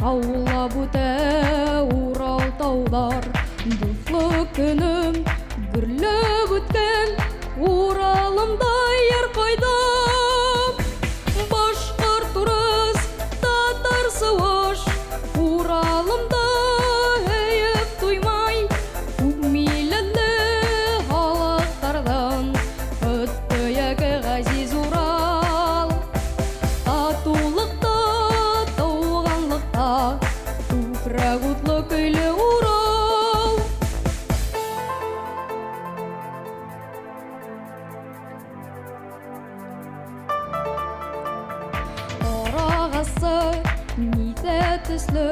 шаулап үтә Урал таулар. Дуслык көнем гөрләп үткән Уралымда яр кайдам. Башкорт, урыс, татар, суаш Уралымда һәйеп туймай. Күп милләтле халыклардан Өтте яки газиз Урал. Татулыкта, туганлыкта Күкрәк утлы көйле Урал. Арагасы нидә төсле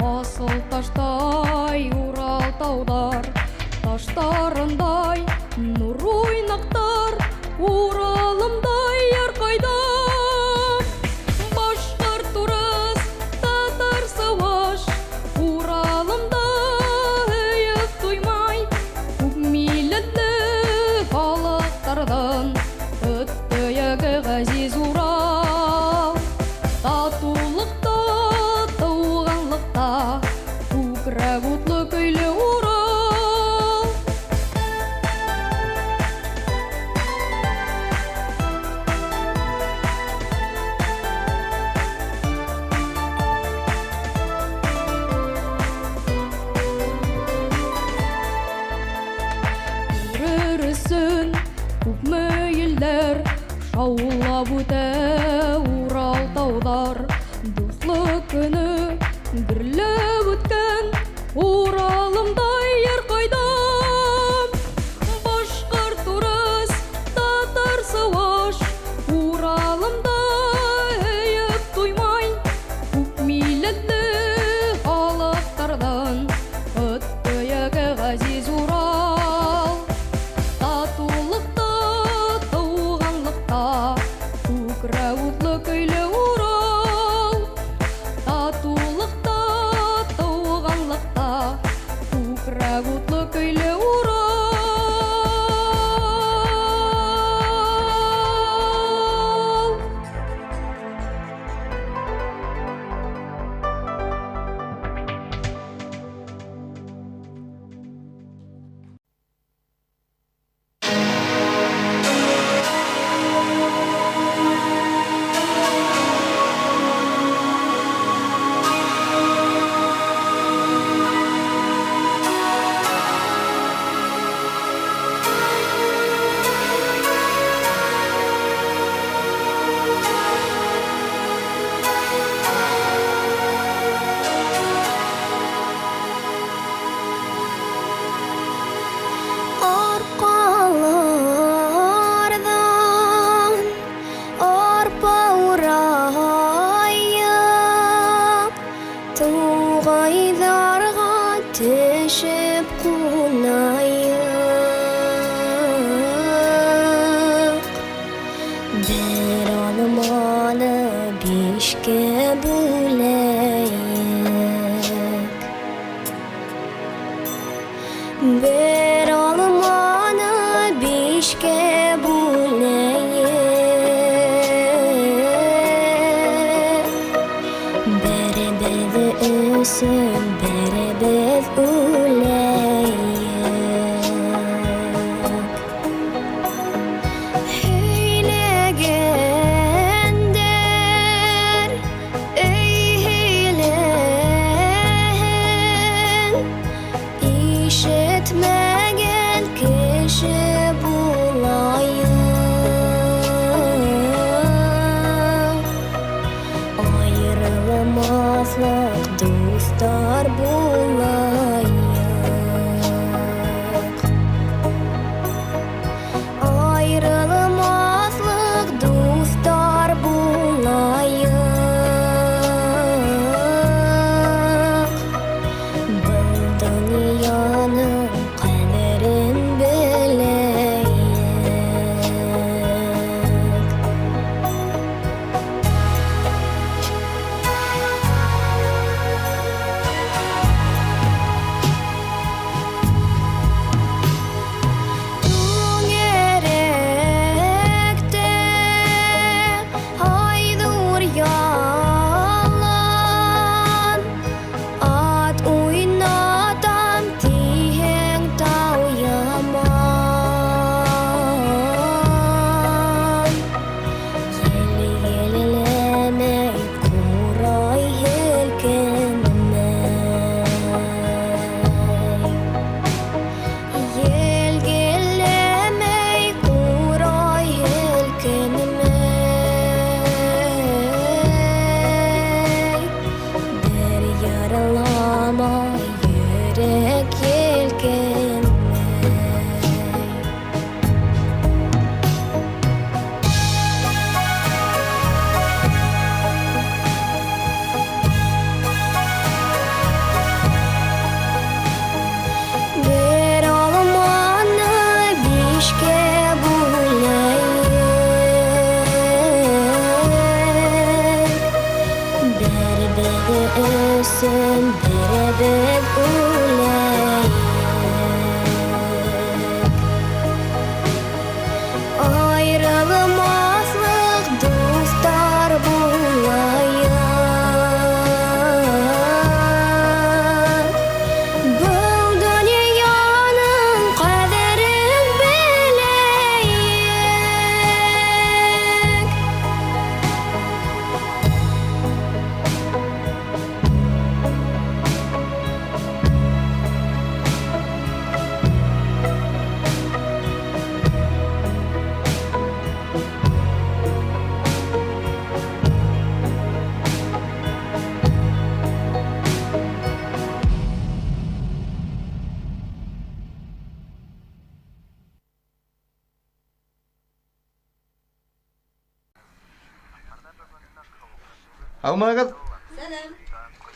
Асыл таштай Урал таудар. Таштарындай нур уйнактар Уралымда яр кайдам. Башкорт, урыс, татар, суаш Уралымда һәйеп туймай. Күп милләтле халыклардан Өтте яки газиз Урал. Татулыкта, туганлыкта Күкрәк утлы көйле Урал. Күрерсең күпме елләр шаулап үтә Урал таудар. Дуслык көне гөрләп үткән Уралымда яр кайдам. Башкорт, урыс, татар, суаш Уралымда һәйеп туймай. Күп милләтле халыклардан Өтте яки газиз Урал. Татулыкта, туганлыкта Күкрәк утлы көйле Урал. Татулыкта, туганлыкта Күкрәк утлы көйле Урал. Arkalardan arpa urayıp Tuğaylarga teşip kunayıp Bir almalı bişke böleyip Bir almanı bişke böleyip Berебez ösün, berебez öleyip Heylegender, ey heylehen İşitmegen kişi bulayım Ayrılamazlık dostlar bu Ösün berabek ulayık Ayrılmazlık dostlar bulayık Bu dünyanın kaderin bileyik Алмагат. Сәлем.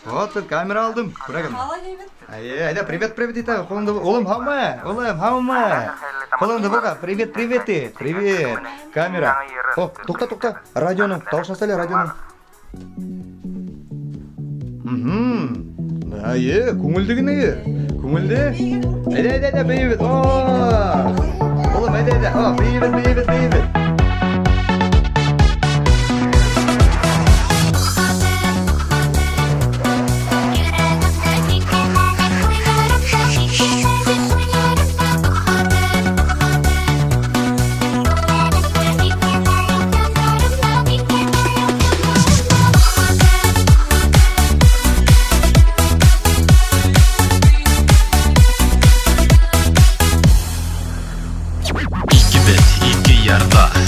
Вот, камера алдым. Бұрагын. Қалай бейбіт? Айда, привет дейді. Қолымды, олым, хаума. Қолымды бұға, привет де. Привет. Камера. О, тоқта. Радионың, дауысына сәле, радионың. Көңілдігіне. Көңілді. Айда, бейбіт. Олым, айда. Бейбіт. İki bet, iki yarda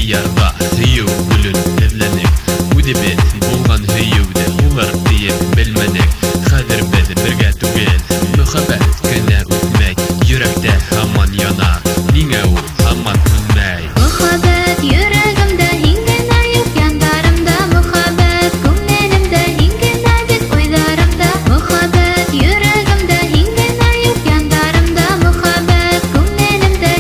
ярда сөйеу гүлін ізденіп Үдебет болған сөйеуді олар дейіп білменік Қазір біз бірге түгел Мұхаббат күні өтмей Жүректе аман яна Неңе ол аман үнмей Muhabbet yüreğimde hingene yok yanlarımda Muhabbet көңілімде hingene бет ойларымда Muhabbet yüreğimde hingene yok yanlarımda Muhabbet көңілімде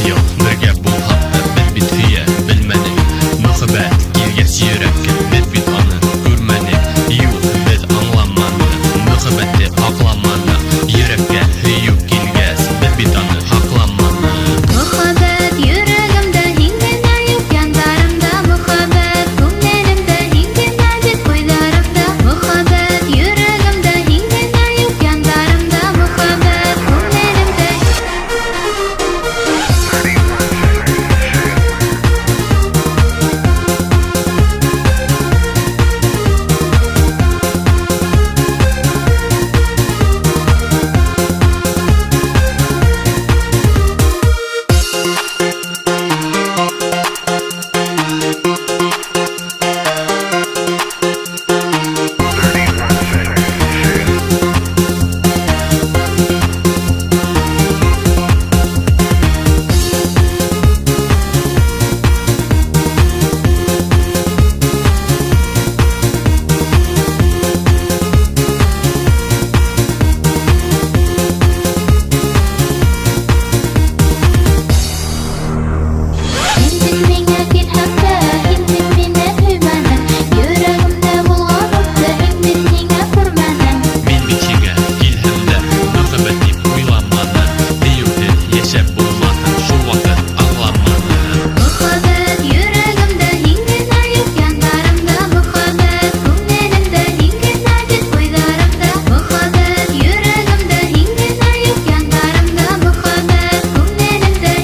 Yok бірге болғанда біз бит сүйе білменік Мұхаббат келгес жүрекке біз бит аны көрменік Yok біз аңламаны Мұхаббатты ақламаны Жүрекке сүйеу келгес біз бит аны ақламаны Muhabbet yüreğimde hingene yok yanlarımda Muhabbet көңілімде hingene бет ойларымда Muhabbet yüreğimde hingene yok yanlarımda Muhabbet көңілімде Сен меңе кет хәтта, һин мине һөймәнең Йөрәгемдә булган рухты һин миңа күрмәнең Мен бит сиңа килһәмдә Мұхаббат дип уйламаны Сөйеүсез яшәп булмасын Шул вакыт аңламаны Muhabbet yüreğimde hingene yok yanlarımda Muhabbet көңілімде hingene бет ойларымда Muhabbet yüreğimde hingene yok yanlarımda Muhabbet көңілімде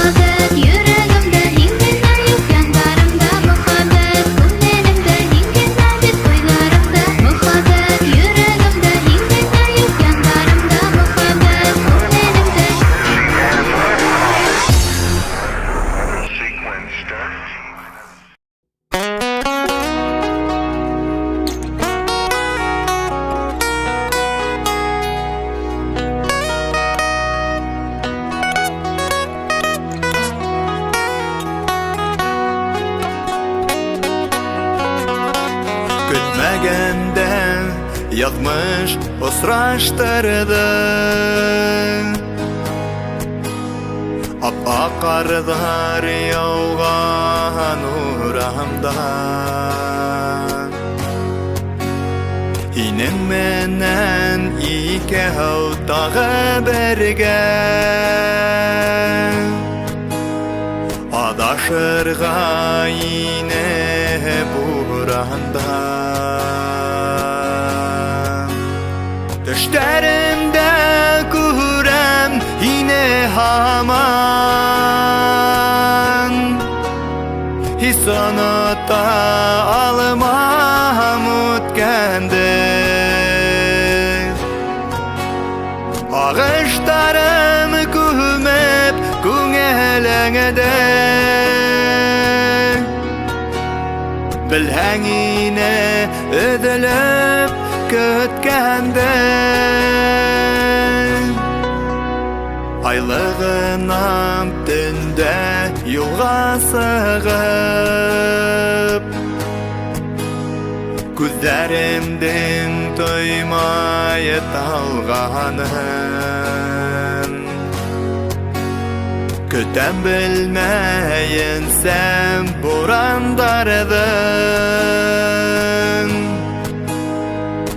Muhabbet yüreğimde hingene yok yanlarımda Muhabbet көңілімде hingene бет ойларымда Muhabbet yüreğimde hingene yok yanlarımda Muhabbet көңілімде Көтмәгәндә язмыш осраштырды Ап-ак карҙар яуган урамда Һинең менән икәү тағы бергә Адашырға ине буранда Төштәремдә күрәм ине һаман Һис онота алмам үткәнде Агыштарым күмеп күңелеңдә Белһәң ине өҙөлөп көткәндә Айлығынам төндә юлға сығып Күҙҙәремдең тоймай талғанын Көтәм белмәйенсәм бурандарҙың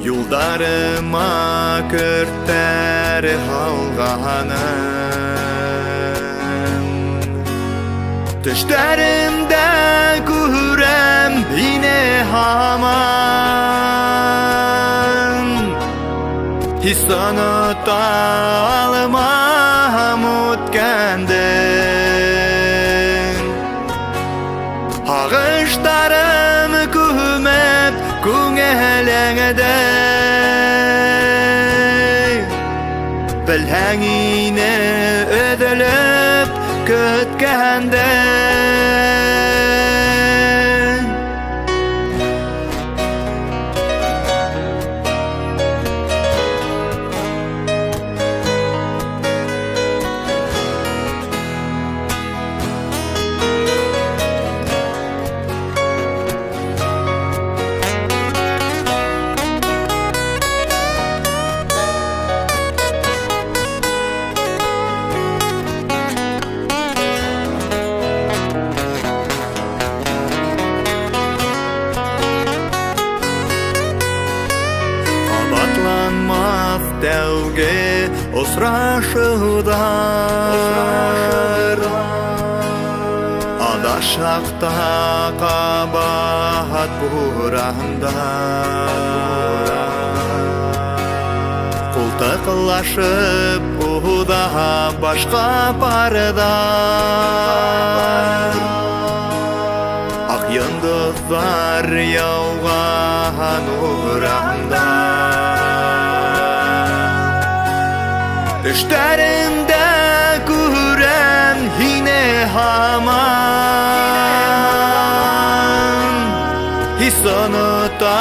Юлдарыма көртәр һалғанын Düşlerimde görem yine haman Hiç unuta almam ötkenden Ağışlarım kömep köngeleğde Bilhengine ödülüp kötkende Abatlanmaz devge osraşıdar Adaşakta kabahat buramdar Kultaklaşıp uhuda başka pardar Ak yıldızlar yağan uğramda Düşlerimde görem yine haman Hiç unuta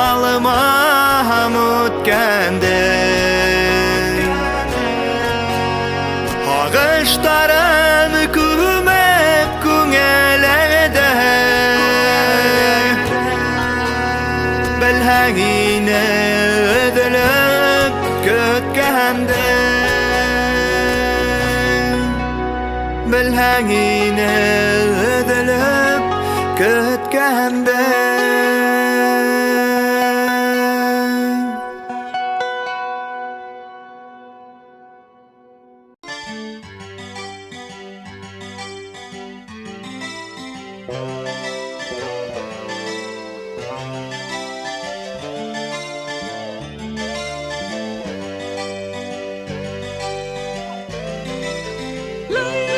almam ötkenden Ağışlarım kömep köngeleğde Bilhengine ödülüp kötkende Bilhengine ödülüp kötkende La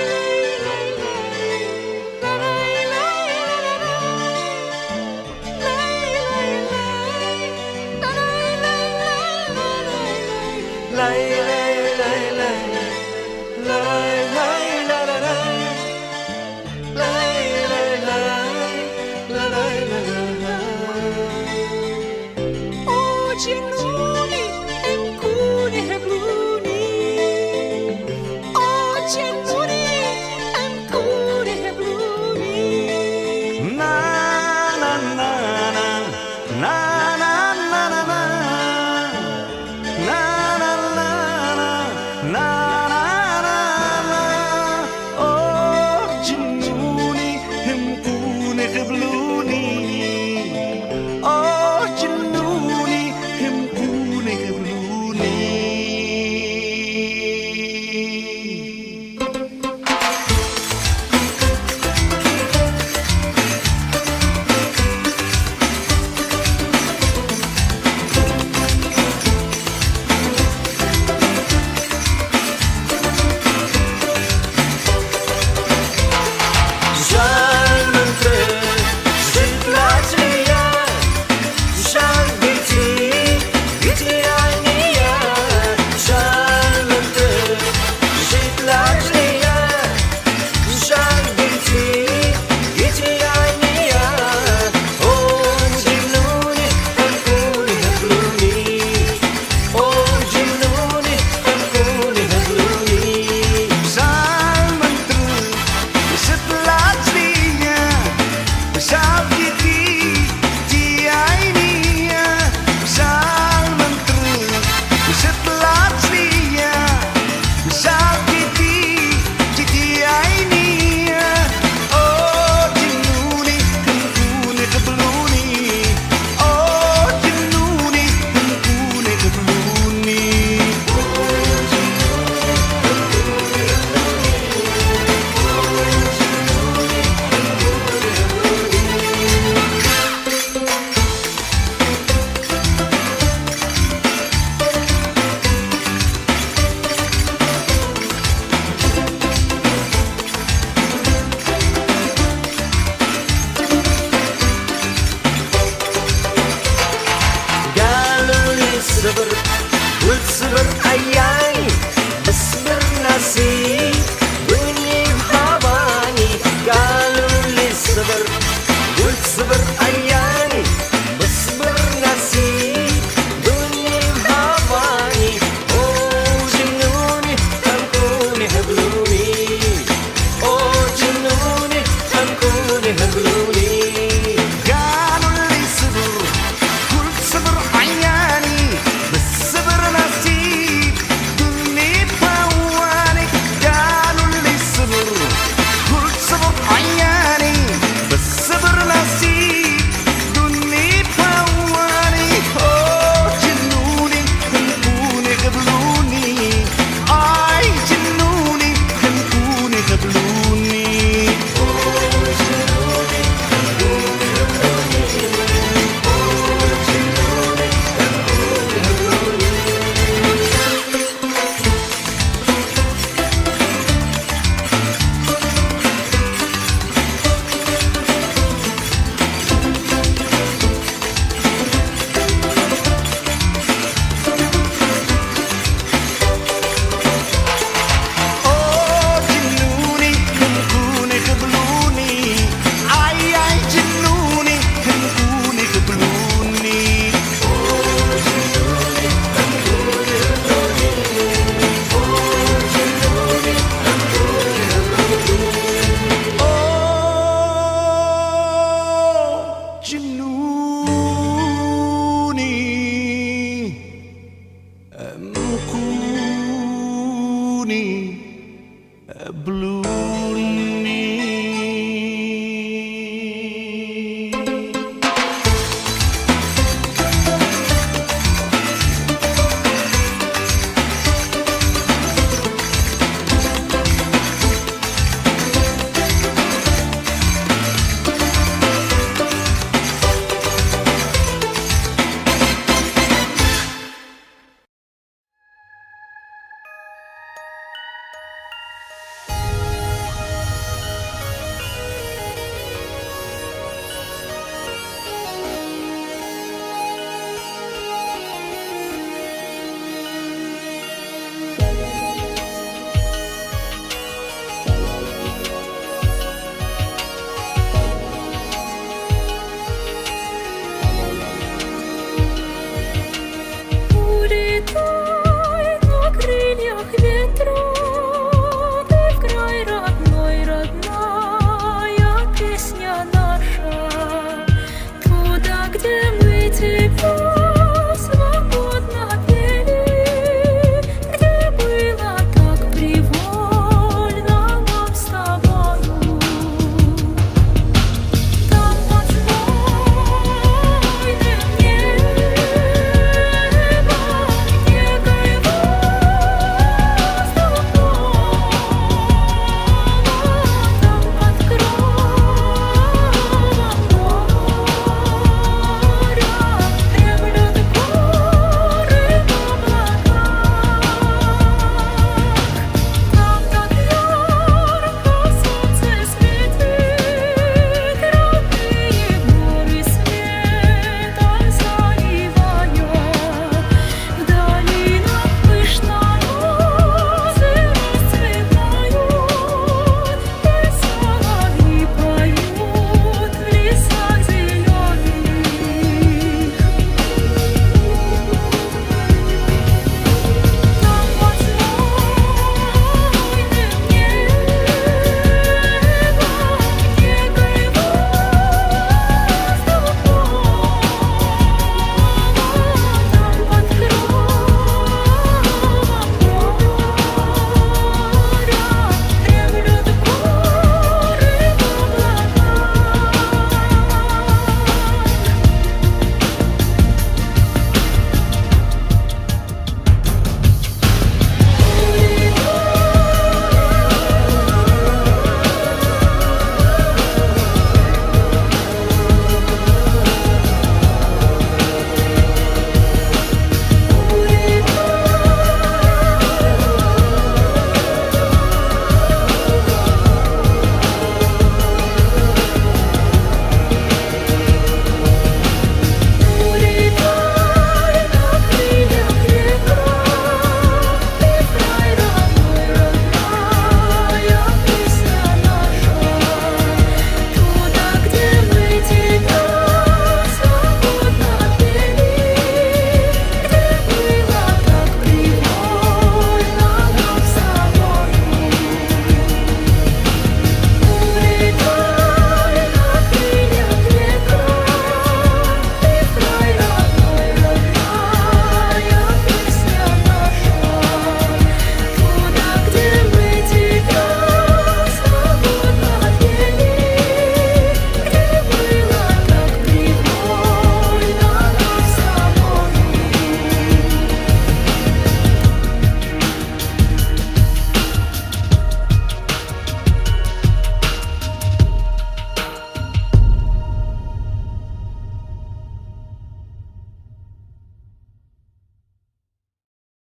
blue